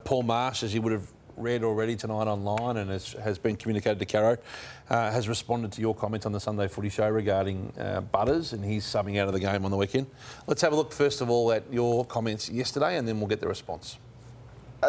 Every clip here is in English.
Paul Marsh, as you would have read already tonight online and has been communicated to Caro, has responded to your comment on the Sunday Footy Show regarding Butters, and he's subbing out of the game on the weekend. Let's have a look first of all at your comments yesterday, and then we'll get the response.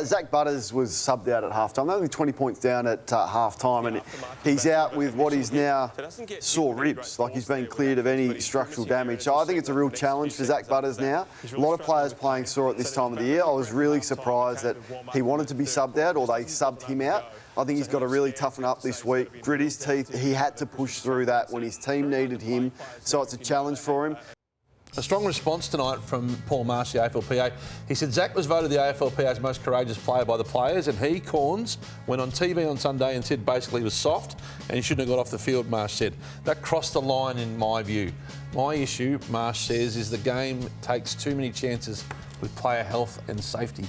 Zak Butters was subbed out at half-time. Only 20 points down at half-time, and he's out with what is now sore ribs. Like, he's been cleared of any structural damage. So I think it's a real challenge for Zak Butters now. A lot of players playing sore at this time of the year. I was really surprised that he wanted to be subbed out, or they subbed him out. I think he's got to really toughen up this week, grit his teeth. He had to push through that when his team needed him. So it's a challenge for him. A strong response tonight from Paul Marsh, the AFLPA. He said Zak was voted the AFLPA's most courageous player by the players, and he, Cornes, went on TV on Sunday and said basically he was soft and he shouldn't have got off the field, Marsh said. That crossed the line in my view. My issue, Marsh says, is the game takes too many chances with player health and safety.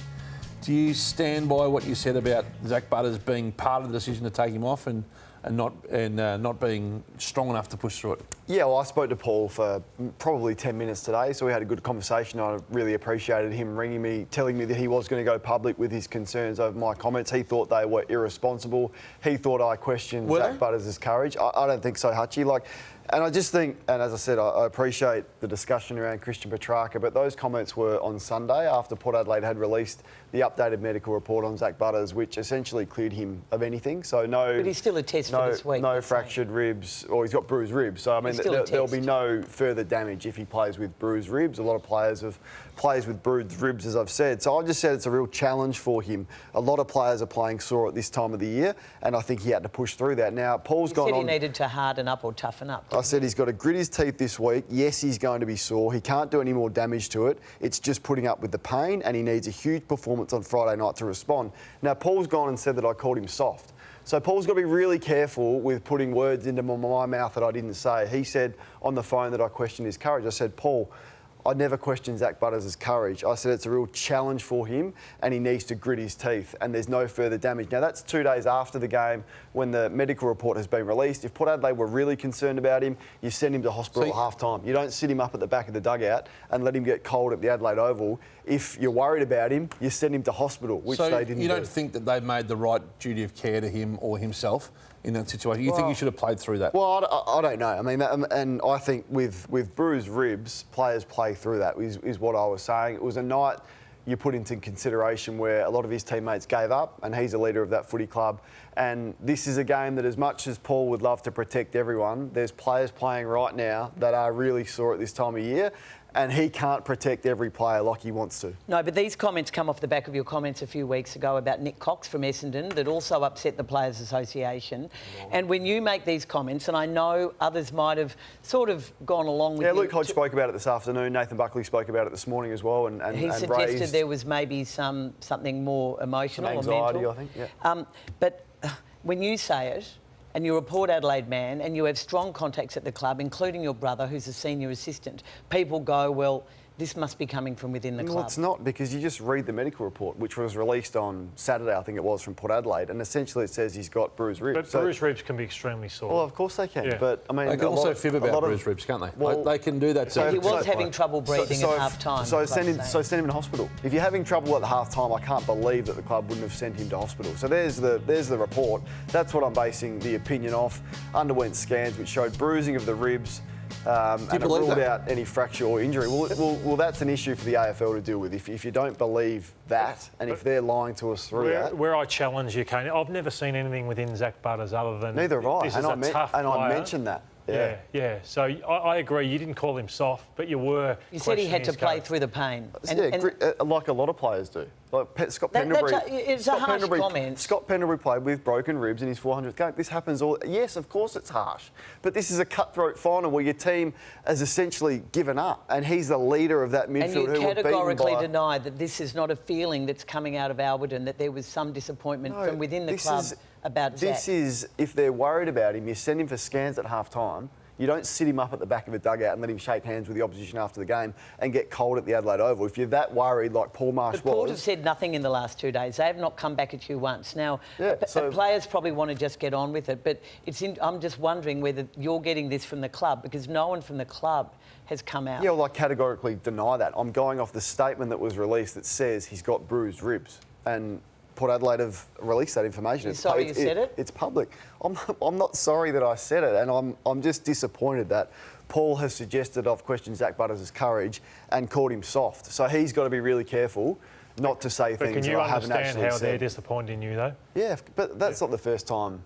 Do you stand by what you said about Zak Butters being part of the decision to take him off and not being strong enough to push through it? Yeah, well, I spoke to Paul for probably 10 minutes today, so we had a good conversation. I really appreciated him ringing me, telling me that he was going to go public with his concerns over my comments. He thought they were irresponsible. He thought I questioned Zak Butters' courage. I don't think so, Hutchie. And I just think, and as I said, I appreciate the discussion around Christian Petrarca, but those comments were on Sunday after Port Adelaide had released the updated medical report on Zak Butters, which essentially cleared him of anything. So no... But he's still a test for this week. No fractured ribs, or he's got bruised ribs. So, I mean, there'll be no further damage if he plays with bruised ribs. A lot of players have plays with bruised ribs, as I've said. So I just said it's a real challenge for him. A lot of players are playing sore at this time of the year, and I think he had to push through that. Now, Paul's gone on... He said he needed to harden up or toughen up. I said he's got to grit his teeth this week. Yes, he's going to be sore. He can't do any more damage to it. It's just putting up with the pain, and he needs a huge performance on Friday night to respond. Now, Paul's gone and said that I called him soft. So Paul's got to be really careful with putting words into my mouth that I didn't say. He said on the phone that I questioned his courage. I said, Paul, I never questioned Zak Butters' courage. I said it's a real challenge for him and he needs to grit his teeth and there's no further damage. Now, that's 2 days after the game when the medical report has been released. If Port Adelaide were really concerned about him, you send him to hospital at half-time. You don't sit him up at the back of the dugout and let him get cold at the Adelaide Oval. If you're worried about him, you send him to hospital, which they didn't do. So you don't think that they made the right duty of care to him or himself in that situation? You think he should have played through that? Well, I don't know. I mean, and I think with bruised ribs, players play through that, is what I was saying. It was a night you put into consideration where a lot of his teammates gave up, and he's a leader of that footy club. And this is a game that, as much as Paul would love to protect everyone, there's players playing right now that are really sore at this time of year, and he can't protect every player like he wants to. No, but these comments come off the back of your comments a few weeks ago about Nick Cox from Essendon that also upset the Players Association. And when you make these comments, and I know others might have sort of gone along with Luke Hodge spoke about it this afternoon. Nathan Buckley spoke about it this morning as well. And he suggested there was maybe something more emotional or mental. I think, yeah. But when you say it, and you're a Port Adelaide man and you have strong contacts at the club, including your brother, who's a senior assistant, people go, well, this must be coming from within the club. Well, it's not, because you just read the medical report, which was released on Saturday, I think it was, from Port Adelaide, and essentially it says he's got bruised ribs. But bruised ribs can be extremely sore. Well, of course they can. Yeah. But I mean, they can also fib about bruised ribs, can't they? Well, they can do that. So he was having trouble breathing at half-time. So send him to hospital. If you're having trouble at half-time, I can't believe that the club wouldn't have sent him to hospital. So there's the report. That's what I'm basing the opinion off. Underwent scans which showed bruising of the ribs. And it ruled out any fracture or injury. Well, that's an issue for the AFL to deal with. If you don't believe that, and if they're lying to us through that... Where I challenge you, Kane, I've never seen anything within Zak Butters other than... Neither have I. This is a tough player. I mentioned that. Yeah. So I agree. You didn't call him soft, but you were. You said he had to play through the pain. Like a lot of players do. Like Scott Pendlebury. It's a harsh comment. Scott Pendlebury played with broken ribs in his 400th game. This happens all. Yes, of course it's harsh, but this is a cutthroat final where your team has essentially given up, and he's the leader of that midfield. And you categorically deny that this is not a feeling that's coming out of Alberton, that there was some disappointment from within the club about Zak. This is, if they're worried about him, you send him for scans at half-time. You don't sit him up at the back of a dugout and let him shake hands with the opposition after the game and get cold at the Adelaide Oval. If you're that worried, like Paul Marsh but Port have said nothing in the last 2 days. They have not come back at you once. Now, players probably want to just get on with it, but I'm just wondering whether you're getting this from the club, because no one from the club has come out. Yeah, well, I categorically deny that. I'm going off the statement that was released that says he's got bruised ribs. And Port Adelaide have released that information. You're sorry you said it? It's public. I'm not sorry that I said it, and I'm just disappointed that Paul has suggested I've questioned Zak Butters' courage and called him soft. So he's got to be really careful not to say things that I haven't actually said. Can you understand how they're disappointing you, though? Yeah, but that's not the first time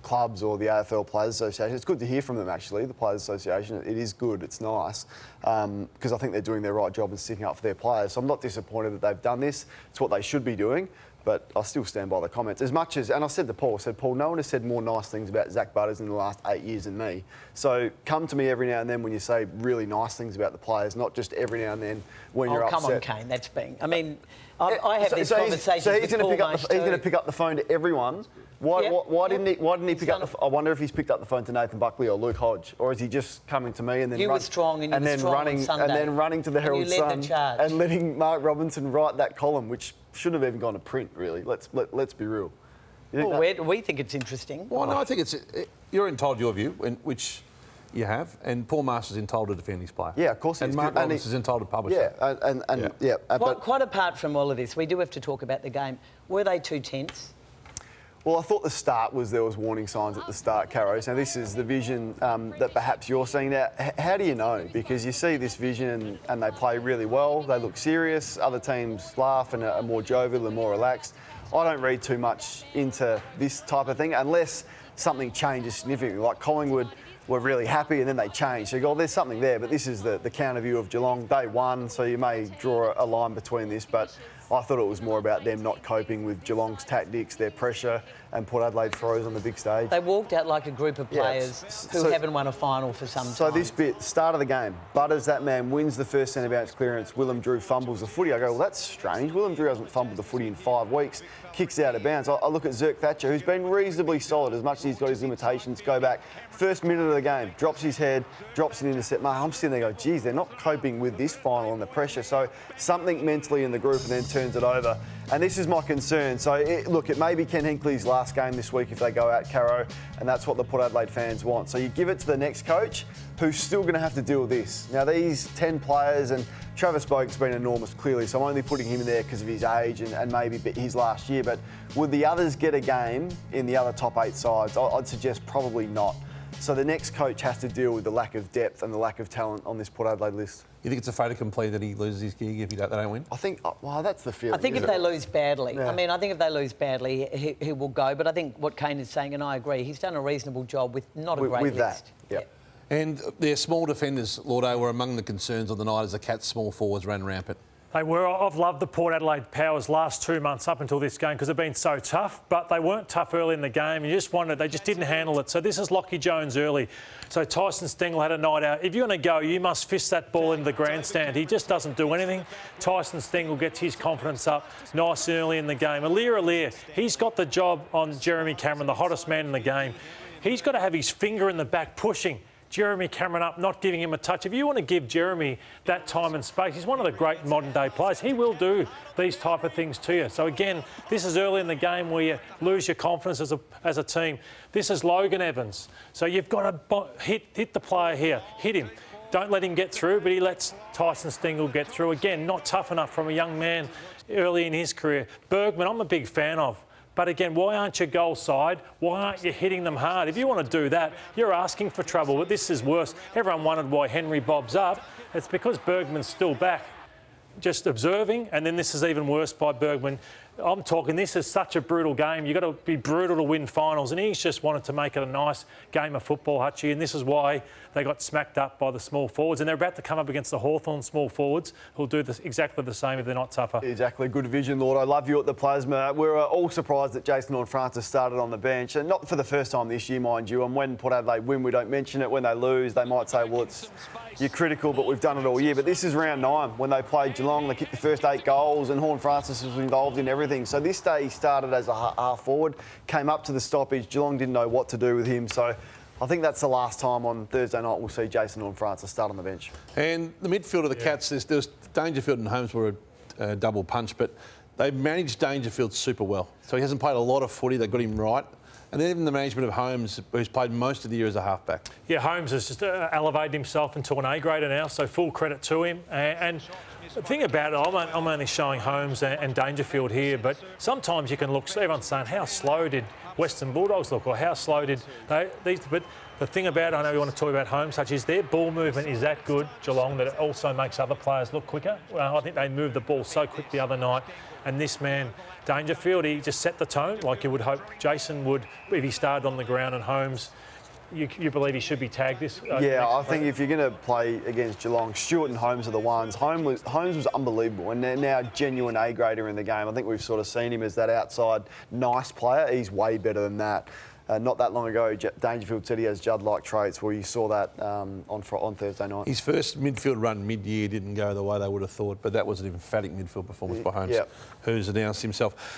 clubs or the AFL Players Association. It's good to hear from them, actually, the Players Association. It is good, it's nice, because I think they're doing their right job and sticking up for their players. So I'm not disappointed that they've done this. It's what they should be doing, but I still stand by the comments. As much as, and I said to Paul, Paul, no one has said more nice things about Zak Butters in the last 8 years than me. So come to me every now and then when you say really nice things about the players, not just every now and then when you're upset. Oh, come on, Kane, that's being... I mean, I have these conversations with Paul Marsh. He's going to pick up the phone to everyone. Why didn't he pick up the phone? I wonder if he's picked up the phone to Nathan Buckley or Luke Hodge, or is he just coming to me and then running to the Herald Sun and letting Mark Robinson write that column, which shouldn't have even gone to print, really. Let's be real. We think it's interesting. Well, no, I think you're entitled to your view, which you have, and Paul Marsh is entitled to defend his player. Yeah, of course. And Mark Robinson is entitled to publish that. But quite apart from all of this, we do have to talk about the game. Were they too tense? Well, I thought there was warning signs at the start, Caro. Now, this is the vision that perhaps you're seeing now. How do you know? Because you see this vision and they play really well. They look serious. Other teams laugh and are more jovial and more relaxed. I don't read too much into this type of thing unless something changes significantly. Like Collingwood were really happy and then they changed. So you go, there's something there. But this is the counter view of Geelong. They won, so you may draw a line between this. But I thought it was more about them not coping with Geelong's tactics, their pressure, and Port Adelaide froze on the big stage. They walked out like a group of players who haven't won a final for some time. So this bit, start of the game, Butters, that man, wins the first centre-bounce clearance. Willem Drew fumbles the footy. I go, well, that's strange. Willem Drew hasn't fumbled the footy in 5 weeks. Kicks out of bounds. I look at Zak Thatcher, who's been reasonably solid, as much as he's got his limitations. Go back, first minute of the game, drops his head, drops an intercept. Mate, I'm sitting there going, geez, they're not coping with this final and the pressure. So something mentally in the group and then turns it over. And this is my concern. So, it may be Ken Hinkley's last game this week if they go out, Caro, and that's what the Port Adelaide fans want. So you give it to the next coach, who's still going to have to deal with this. Now, these 10 players, and Travis Boak's been enormous, clearly, so I'm only putting him in there because of his age and maybe his last year. But would the others get a game in the other top 8 sides? I'd suggest probably not. So the next coach has to deal with the lack of depth and the lack of talent on this Port Adelaide list. You think it's a fait accompli that he loses his gig if they don't win? I think, that's the feeling. I think if they lose badly, I think if they lose badly, he will go. But I think what Kane is saying, and I agree, he's done a reasonable job with not a great list. That, yep. And their small defenders, Lordo, were among the concerns on the night as the Cats' small forwards ran rampant. They were. I've loved the Port Adelaide Powers last 2 months up until this game because they've been so tough, but they weren't tough early in the game. They just didn't handle it. So this is Lockie Jones early. So Tyson Stengel had a night out. If you're going to go, you must fist that ball into the grandstand. He just doesn't do anything. Tyson Stengel gets his confidence up nice early in the game. Aliir, he's got the job on Jeremy Cameron, the hottest man in the game. He's got to have his finger in the back pushing Jeremy Cameron up, not giving him a touch. If you want to give Jeremy that time and space, he's one of the great modern-day players. He will do these type of things to you. So, again, this is early in the game where you lose your confidence as a team. This is Logan Evans. So you've got to hit the player here. Hit him. Don't let him get through, but he lets Tyson Stengel get through. Again, not tough enough from a young man early in his career. Bergman, I'm a big fan of. But again, why aren't you goal side? Why aren't you hitting them hard? If you want to do that, you're asking for trouble. But this is worse. Everyone wondered why Henry bobs up. It's because Bergman's still back, just observing. And then this is even worse by Bergman. I'm talking, this is such a brutal game. You've got to be brutal to win finals. And he's just wanted to make it a nice game of football, Hutchie. And this is why they got smacked up by the small forwards. And they're about to come up against the Hawthorn small forwards, who'll do exactly the same if they're not tougher. Exactly. Good vision, Lord. I love you at the Plasma. We're all surprised that Jason Horne-Francis started on the bench. And not for the first time this year, mind you. And when Port Adelaide win, we don't mention it. When they lose, they might say, well, you're critical, but we've done it all year. But this is round 9. When they played Geelong, they kicked the first 8 goals and Horne-Francis was involved in everything. So this day he started as a half forward, came up to the stoppage. Geelong didn't know what to do with him. So I think that's the last time on Thursday night we'll see Jason Horne-Francis start on the bench. And the midfield of the Cats, there was Dangerfield and Holmes were a double punch, but they managed Dangerfield super well. So he hasn't played a lot of footy. They got him right. And then even the management of Holmes, who's played most of the year as a halfback. Yeah, Holmes has just elevated himself into an A grader now, so full credit to him. And The thing about it, I'm only showing Holmes and Dangerfield here, but sometimes you can look, everyone's saying, how slow did Western Bulldogs look, or how slow did these, but the thing about it, I know you want to talk about Holmes, such as their ball movement is that good, Geelong, that it also makes other players look quicker. Well, I think they moved the ball so quick the other night, and this man, Dangerfield, he just set the tone like you would hope Jason would if he started on the ground, and Holmes, you believe he should be tagged this? Yeah, I think if you're going to play against Geelong, Stewart and Holmes are the ones. Holmes was unbelievable, and they're now a genuine A-grader in the game. I think we've sort of seen him as that outside nice player. He's way better than that. Not that long ago, Dangerfield said he has Judd-like traits. Well, you saw that on Thursday night. His first midfield run mid-year didn't go the way they would have thought, but that was an emphatic midfield performance by Holmes, who's announced himself.